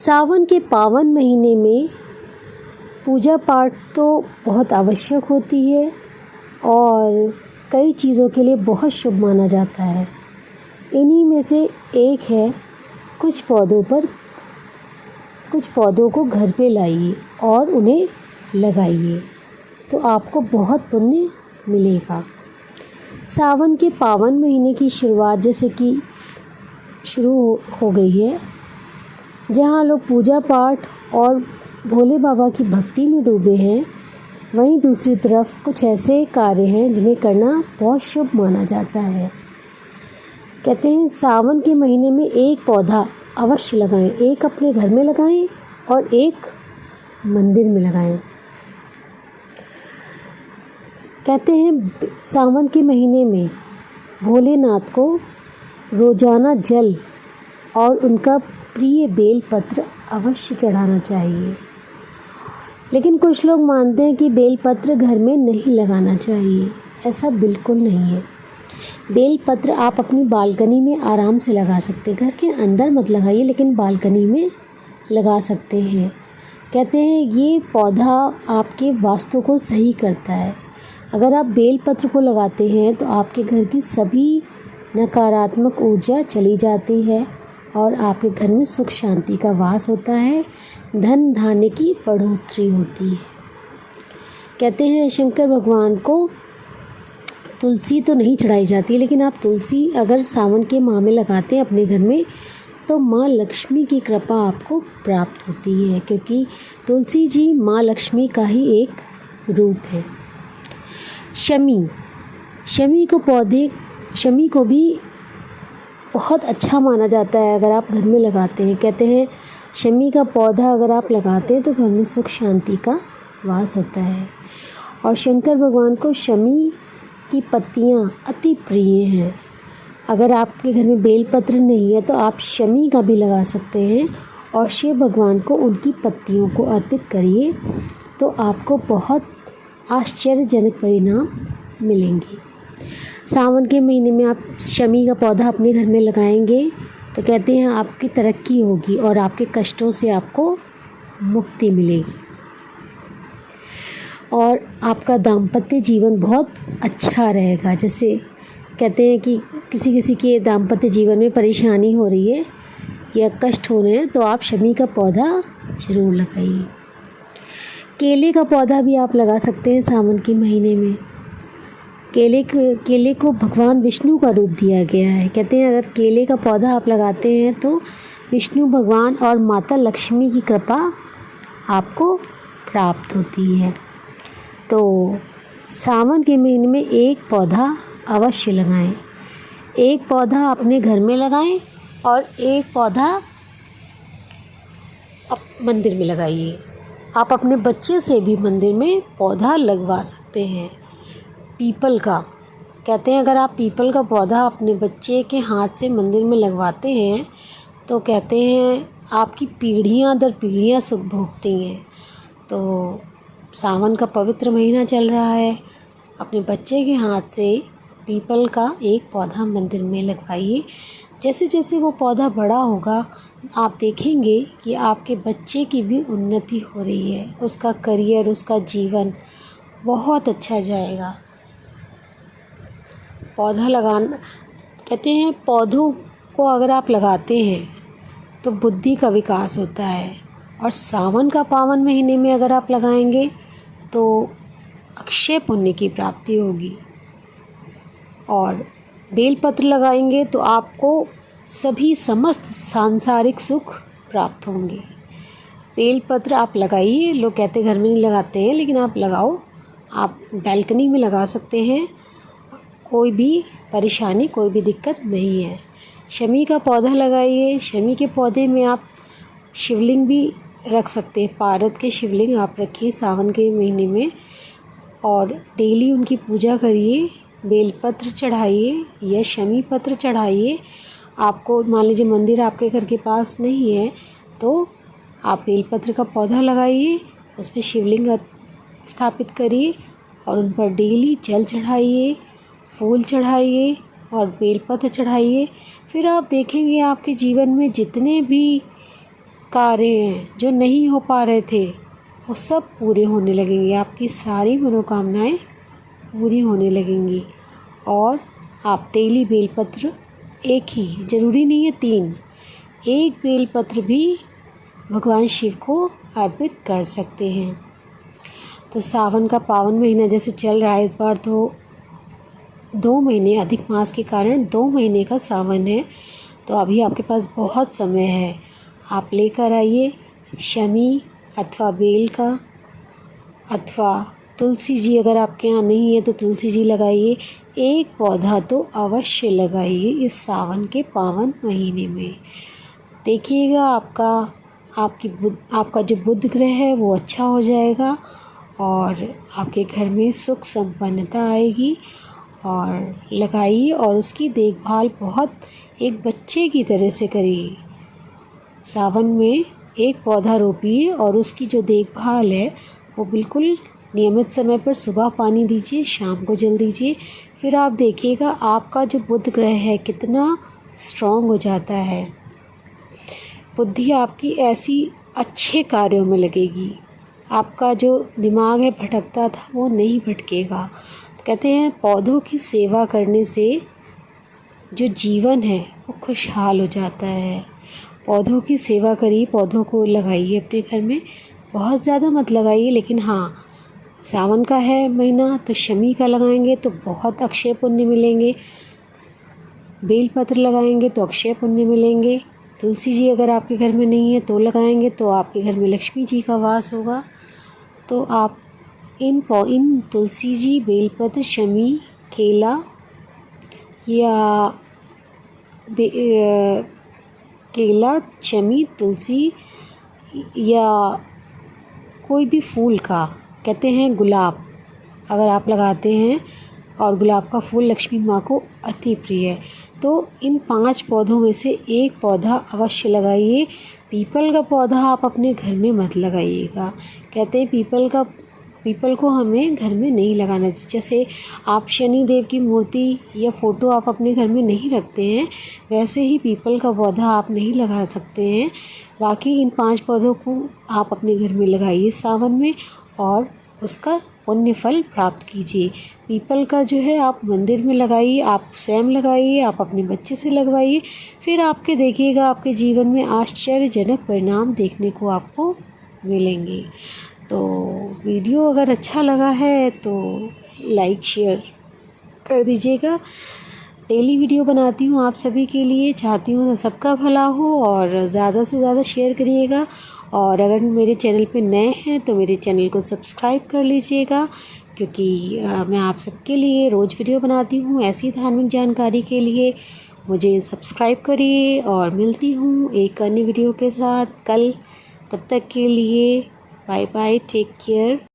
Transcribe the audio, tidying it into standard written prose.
सावन के पावन महीने में पूजा पाठ तो बहुत आवश्यक होती है और कई चीज़ों के लिए बहुत शुभ माना जाता है। इन्हीं में से एक है कुछ पौधों को घर पे लाइए और उन्हें लगाइए तो आपको बहुत पुण्य मिलेगा। सावन के पावन महीने की शुरुआत जैसे कि शुरू हो गई है, जहाँ लोग पूजा पाठ और भोले बाबा की भक्ति में डूबे हैं, वहीं दूसरी तरफ कुछ ऐसे कार्य हैं जिन्हें करना बहुत शुभ माना जाता है। कहते हैं सावन के महीने में एक पौधा अवश्य लगाएं, एक अपने घर में लगाएं और एक मंदिर में लगाएं। कहते हैं सावन के महीने में भोलेनाथ को रोजाना जल और उनका प्रिय बेलपत्र अवश्य चढ़ाना चाहिए। लेकिन कुछ लोग मानते हैं कि बेलपत्र घर में नहीं लगाना चाहिए। ऐसा बिल्कुल नहीं है। बेलपत्र आप अपनी बालकनी में आराम से लगा सकते हैं। घर के अंदर मत लगाइए, लेकिन बालकनी में लगा सकते हैं। कहते हैं ये पौधा आपके वास्तु को सही करता है। अगर आप बेलपत्र को लगाते हैं तो आपके घर की सभी नकारात्मक ऊर्जा चली जाती है और आपके घर में सुख शांति का वास होता है, धन धान्य की बढ़ोतरी होती है। कहते हैं शंकर भगवान को तुलसी तो नहीं चढ़ाई जाती, लेकिन आप तुलसी अगर सावन के माह में लगाते हैं अपने घर में तो माँ लक्ष्मी की कृपा आपको प्राप्त होती है, क्योंकि तुलसी जी माँ लक्ष्मी का ही एक रूप है। शमी को भी बहुत अच्छा माना जाता है अगर आप घर में लगाते हैं। कहते हैं शमी का पौधा अगर आप लगाते हैं तो घर में सुख शांति का वास होता है। और शंकर भगवान को शमी की पत्तियां अति प्रिय हैं। अगर आपके घर में बेलपत्र नहीं है तो आप शमी का भी लगा सकते हैं और शिव भगवान को उनकी पत्तियों को अर्पित करिए तो आपको बहुत आश्चर्यजनक परिणाम मिलेंगे। सावन के महीने में आप शमी का पौधा अपने घर में लगाएंगे तो कहते हैं आपकी तरक्की होगी और आपके कष्टों से आपको मुक्ति मिलेगी और आपका दाम्पत्य जीवन बहुत अच्छा रहेगा। जैसे कहते हैं कि किसी के दाम्पत्य जीवन में परेशानी हो रही है या कष्ट हो रहे हैं तो आप शमी का पौधा ज़रूर लगाइए। केले का पौधा भी आप लगा सकते हैं सावन के महीने में। केले को भगवान विष्णु का रूप दिया गया है। कहते हैं अगर केले का पौधा आप लगाते हैं तो विष्णु भगवान और माता लक्ष्मी की कृपा आपको प्राप्त होती है। तो सावन के महीने में एक पौधा अवश्य लगाएं। एक पौधा अपने घर में लगाएं और एक पौधा मंदिर में लगाइए। आप अपने बच्चे से भी मंदिर में पौधा लगवा सकते हैं। पीपल का कहते हैं अगर आप पीपल का पौधा अपने बच्चे के हाथ से मंदिर में लगवाते हैं तो कहते हैं आपकी पीढ़ियां दर पीढ़ियां सुख भोगती हैं। तो सावन का पवित्र महीना चल रहा है, अपने बच्चे के हाथ से पीपल का एक पौधा मंदिर में लगवाइए। जैसे जैसे वो पौधा बड़ा होगा आप देखेंगे कि आपके बच्चे की भी उन्नति हो रही है, उसका करियर, उसका जीवन बहुत अच्छा जाएगा। पौधा लगाना कहते हैं पौधों को अगर आप लगाते हैं तो बुद्धि का विकास होता है और सावन का पावन महीने में अगर आप लगाएंगे तो अक्षय पुण्य की प्राप्ति होगी। और बेलपत्र लगाएंगे तो आपको सभी समस्त सांसारिक सुख प्राप्त होंगे। बेलपत्र आप लगाइए। लोग कहते घर में नहीं लगाते हैं, लेकिन आप लगाओ। आप बैल्कनी में लगा सकते हैं, कोई भी परेशानी, कोई भी दिक्कत नहीं है। शमी का पौधा लगाइए। शमी के पौधे में आप शिवलिंग भी रख सकते हैं। पारद के शिवलिंग आप रखिए सावन के महीने में और डेली उनकी पूजा करिए। बेलपत्र चढ़ाइए या शमी पत्र चढ़ाइए। आपको मान लीजिए मंदिर आपके घर के पास नहीं है तो आप बेलपत्र का पौधा लगाइए, उस पर शिवलिंग स्थापित करिए और उन पर डेली जल चढ़ाइए, फूल चढ़ाइए और बेलपत्र चढ़ाइए। फिर आप देखेंगे आपके जीवन में जितने भी कार्य हैं जो नहीं हो पा रहे थे वो सब पूरे होने लगेंगे, आपकी सारी मनोकामनाएं पूरी होने लगेंगी। और आप तेली बेलपत्र एक ही, ज़रूरी नहीं है 3, एक बेलपत्र भी भगवान शिव को अर्पित कर सकते हैं। तो सावन का पावन महीना जैसे चल रहा है, इस बार तो 2 महीने अधिक मास के कारण 2 महीने का सावन है, तो अभी आपके पास बहुत समय है। आप लेकर आइए शमी अथवा बेल का, अथवा तुलसी जी, अगर आपके यहाँ नहीं है तो तुलसी जी लगाइए। एक पौधा तो अवश्य लगाइए इस सावन के पावन महीने में। देखिएगा आपका जो बुध ग्रह है वो अच्छा हो जाएगा और आपके घर में सुख संपन्नता आएगी। और लगाइए और उसकी देखभाल बहुत एक बच्चे की तरह से करिए। सावन में एक पौधा रोपिए और उसकी जो देखभाल है वो बिल्कुल नियमित समय पर सुबह पानी दीजिए, शाम को जल दीजिए। फिर आप देखिएगा आपका जो बुध ग्रह है कितना स्ट्रॉन्ग हो जाता है। बुद्धि आपकी ऐसी अच्छे कार्यों में लगेगी, आपका जो दिमाग है भटकता था वो नहीं भटकेगा। कहते हैं पौधों की सेवा करने से जो जीवन है वो खुशहाल हो जाता है। पौधों की सेवा करिए, पौधों को लगाइए अपने घर में, बहुत ज़्यादा मत लगाइए, लेकिन हाँ सावन का है महीना तो शमी का लगाएंगे तो बहुत अक्षय पुण्य मिलेंगे, बेलपत्र लगाएंगे तो अक्षय पुण्य मिलेंगे। तुलसी जी अगर आपके घर में नहीं है तो लगाएंगे तो आपके घर में लक्ष्मी जी का वास होगा। तो आप इन तुलसी जी, बेलपत्र, शमी, केला या केला, शमी, तुलसी या कोई भी फूल का, कहते हैं गुलाब अगर आप लगाते हैं, और गुलाब का फूल लक्ष्मी माँ को अति प्रिय है, तो इन 5 पौधों में से एक पौधा अवश्य लगाइए। पीपल का पौधा आप अपने घर में मत लगाइएगा। कहते हैं पीपल को हमें घर में नहीं लगाना चाहिए। जैसे आप शनि देव की मूर्ति या फ़ोटो आप अपने घर में नहीं रखते हैं, वैसे ही पीपल का पौधा आप नहीं लगा सकते हैं। बाकी इन 5 पौधों को आप अपने घर में लगाइए सावन में और उसका पुण्य फल प्राप्त कीजिए। पीपल का जो है आप मंदिर में लगाइए, आप स्वयं लगाइए, आप अपने बच्चे से लगवाइए, फिर आपके देखिएगा आपके जीवन में आश्चर्यजनक परिणाम देखने को आपको मिलेंगे। तो वीडियो अगर अच्छा लगा है तो लाइक शेयर कर दीजिएगा। डेली वीडियो बनाती हूँ आप सभी के लिए, चाहती हूँ सबका भला हो और ज़्यादा से ज़्यादा शेयर करिएगा। और अगर मेरे चैनल पे नए हैं तो मेरे चैनल को सब्सक्राइब कर लीजिएगा, क्योंकि मैं आप सबके लिए रोज़ वीडियो बनाती हूँ ऐसी धार्मिक जानकारी के लिए। मुझे सब्सक्राइब करिए और मिलती हूँ एक अन्य वीडियो के साथ कल। तब तक के लिए बाय बाय, टेक केयर।